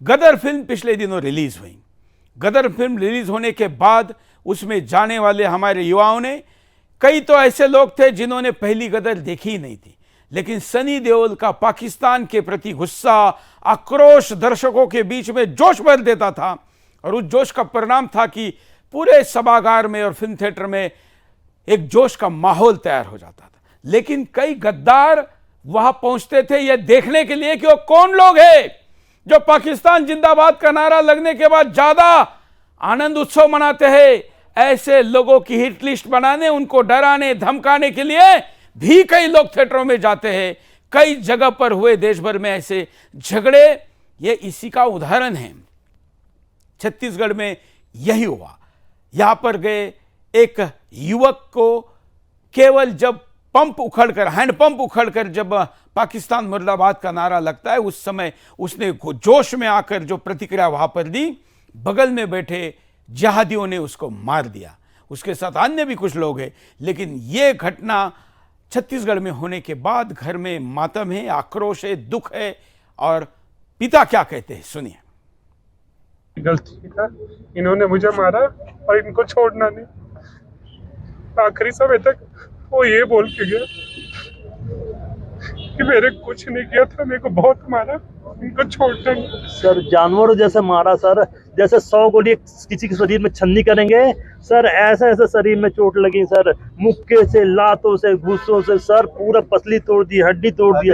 गदर film पिछले दिनों release हुई। गदर फिल्म रिलीज होने के बाद उसमें जाने वाले हमारे युवाओं ने, कई तो ऐसे लोग थे जिन्होंने पहली गदर देखी ही नहीं थी, लेकिन सनी देओल का पाकिस्तान के प्रति गुस्सा, आक्रोश दर्शकों के बीच में जोश भर देता था। और उस जोश का परिणाम था कि पूरे सभागार में और फिल्म थिएटर में एक जोश का माहौल तैयार हो जाता था। लेकिन कई गद्दार वहां पहुंचते थे यह देखने के लिए कि वो कौन लोग हैं जो पाकिस्तान जिंदाबाद का नारा लगने के बाद ज्यादा आनंद उत्सव मनाते हैं। ऐसे लोगों की हिट लिस्ट बनाने, उनको डराने धमकाने के लिए भी कई लोग थिएटरों में जाते हैं। कई जगह पर हुए देश भर में ऐसे झगड़े, ये इसी का उदाहरण है। छत्तीसगढ़ में यही हुआ। यहां पर गए एक युवक को केवल जब पंप उखड़कर, हैंडपंप उखड़कर जब पाकिस्तान मुर्दाबाद का नारा लगता है, उस समय उसने जोश में आकर जो प्रतिक्रिया वहां पर दी, बगल में बैठे जिहादियों ने उसको मार दिया। उसके साथ अन्य भी कुछ लोग हैं। लेकिन यह घटना छत्तीसगढ़ में होने के बाद घर में मातम है, आक्रोश है, दुख है। और पिता क्या कहते हैं, सुनिए। गलती था, इन्होंने मुझे मारा और इनको छोड़ना नहीं। आखिरी समय तक वो ये बोल के गया कि मेरे कुछ नहीं किया था, मेरे को बहुत मारा, इनको छोड़ना नहीं। सर जानवरों जैसे मारा सर, जैसे 100 गोली किसी के शरीर में छन्नी करेंगे सर, ऐसे ऐसे शरीर में चोट लगी सर, मुक्के से, लातों से, घुस्सों से सर, पूरा पसली तोड़ दी, हड्डी तोड़ दी।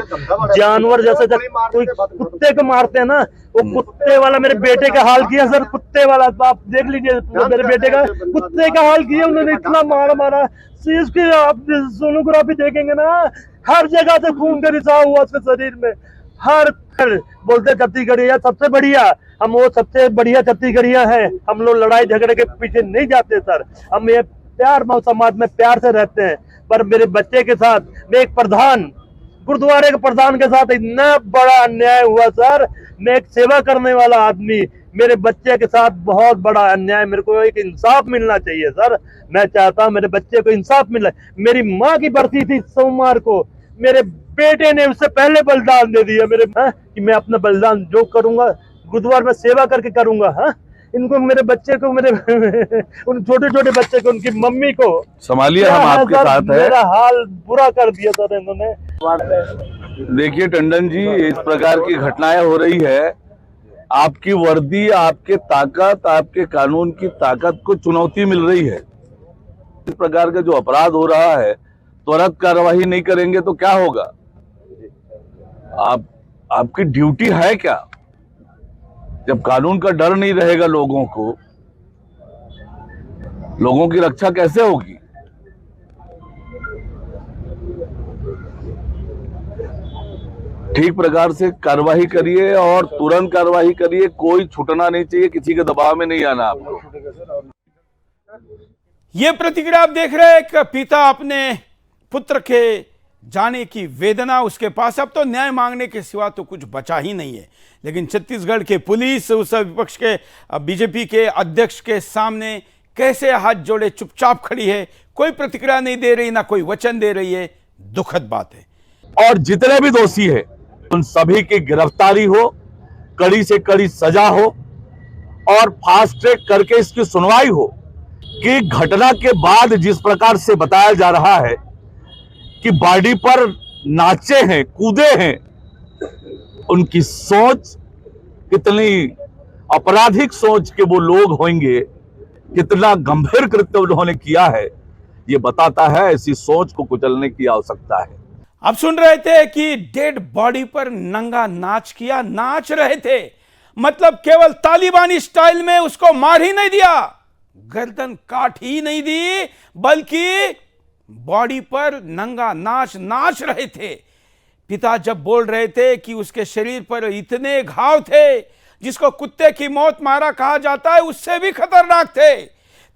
जानवर जैसे जब कोई कुत्ते को मारते हैं ना, वो कुत्ते वाला मेरे बेटे का हाल किया सर, कुत्ते वाला। आप देख लीजिए मेरे बेटे का कुत्ते का हाल किया उन्होंने, इतना मारा। इसके आप सोनोग्राफी देखेंगे ना, हर जगह से खून का रिसाव हुआ उसके शरीर में। हर बोलते छत्तीसगढ़िया सबसे बढ़िया, हम वो सबसे बढ़िया छत्तीसगढ़िया है। हम लोग लड़ाई झगड़े के पीछे नहीं जाते सर, हम ये प्यार समाज में प्यार से रहते हैं। पर मेरे बच्चे के साथ, मैं एक प्रधान, गुरुद्वारे के प्रधान के साथ इतना बड़ा अन्याय हुआ सर। मैं एक सेवा करने वाला आदमी, मेरे बच्चे के साथ बहुत बड़ा अन्याय। मेरे को एक इंसाफ मिलना चाहिए सर। मैं चाहता हूँ मेरे बच्चे को इंसाफ मिले। मेरी माँ की बरसी थी सोमवार को, मेरे बेटे ने उससे पहले बलिदान दे दिया मेरे कि मैं अपना बलिदान जो करूंगा गुरुद्वार में सेवा करके करूंगा। इनको, मेरे बच्चे को, मेरे उन छोटे छोटे बच्चे को, उनकी मम्मी को संभालिए, हम आपके साथ है। मेरा हाल बुरा कर दिया सर इन्होंने। देखिए टंडन जी, इस प्रकार की घटनाएं हो रही है, आपकी वर्दी, आपके ताकत, आपके कानून की ताकत को चुनौती मिल रही है। इस प्रकार का जो अपराध हो रहा है, त्वरित कार्रवाई नहीं करेंगे तो क्या होगा? आपकी ड्यूटी है क्या? जब कानून का डर नहीं रहेगा लोगों को, लोगों की रक्षा कैसे होगी? ठीक प्रकार से कार्रवाई करिए और तुरंत कार्रवाई करिए, कोई छूटना नहीं चाहिए, किसी के दबाव में नहीं आना आपको। ये प्रतिक्रिया आप देख रहे हैं, एक पिता अपने पुत्र के जाने की वेदना, उसके पास अब तो न्याय मांगने के सिवा तो कुछ बचा ही नहीं है। लेकिन छत्तीसगढ़ के पुलिस उस विपक्ष के बीजेपी के अध्यक्ष के सामने कैसे हाथ जोड़े चुपचाप खड़ी है, कोई प्रतिक्रिया नहीं दे रही, ना कोई वचन दे रही है। दुखद बात है। और जितने भी दोषी है उन सभी की गिरफ्तारी हो, कड़ी से कड़ी सजा हो और फास्ट ट्रैक करके इसकी सुनवाई हो। कि घटना के बाद जिस प्रकार से बताया जा रहा है कि बॉडी पर नाचे हैं, कूदे हैं, उनकी सोच कितनी आपराधिक सोच के वो लोग होंगे, कितना गंभीर कृत्य उन्होंने किया है, ये बताता है ऐसी सोच को कुचलने की आवश्यकता है। आप सुन रहे थे कि डेड बॉडी पर नंगा नाच किया, नाच रहे थे, मतलब केवल तालिबानी स्टाइल में उसको मार ही नहीं दिया, गर्दन काट ही नहीं दी, बल्कि बॉडी पर नंगा नाच रहे थे। पिता जब बोल रहे थे कि उसके शरीर पर इतने घाव थे जिसको कुत्ते की मौत मारा कहा जाता है, उससे भी खतरनाक थे।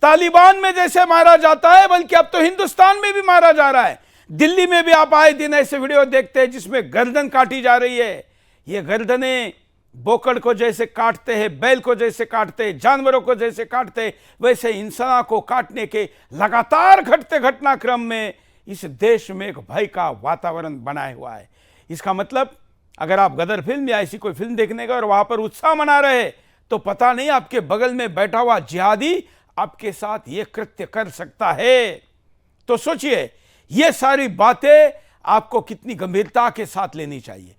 तालिबान में जैसे मारा जाता है, बल्कि अब तो हिंदुस्तान में भी मारा जा रहा है। दिल्ली में भी आप आए दिन ऐसे वीडियो देखते हैं जिसमें गर्दन काटी जा रही है। ये गर्दनें बोकड़ को जैसे काटते हैं, बैल को जैसे काटते हैं, जानवरों को जैसे काटते हैं, वैसे इंसानों को काटने के लगातार घटते घटनाक्रम में इस देश में एक भय का वातावरण बनाया हुआ है। इसका मतलब अगर आप गदर फिल्म या ऐसी कोई फिल्म देखने गए और वहां पर उत्साह मना रहे तो पता नहीं आपके बगल में बैठा हुआ जिहादी आपके साथ ये कृत्य कर सकता है। तो सोचिए, ये सारी बातें आपको कितनी गंभीरता के साथ लेनी चाहिए।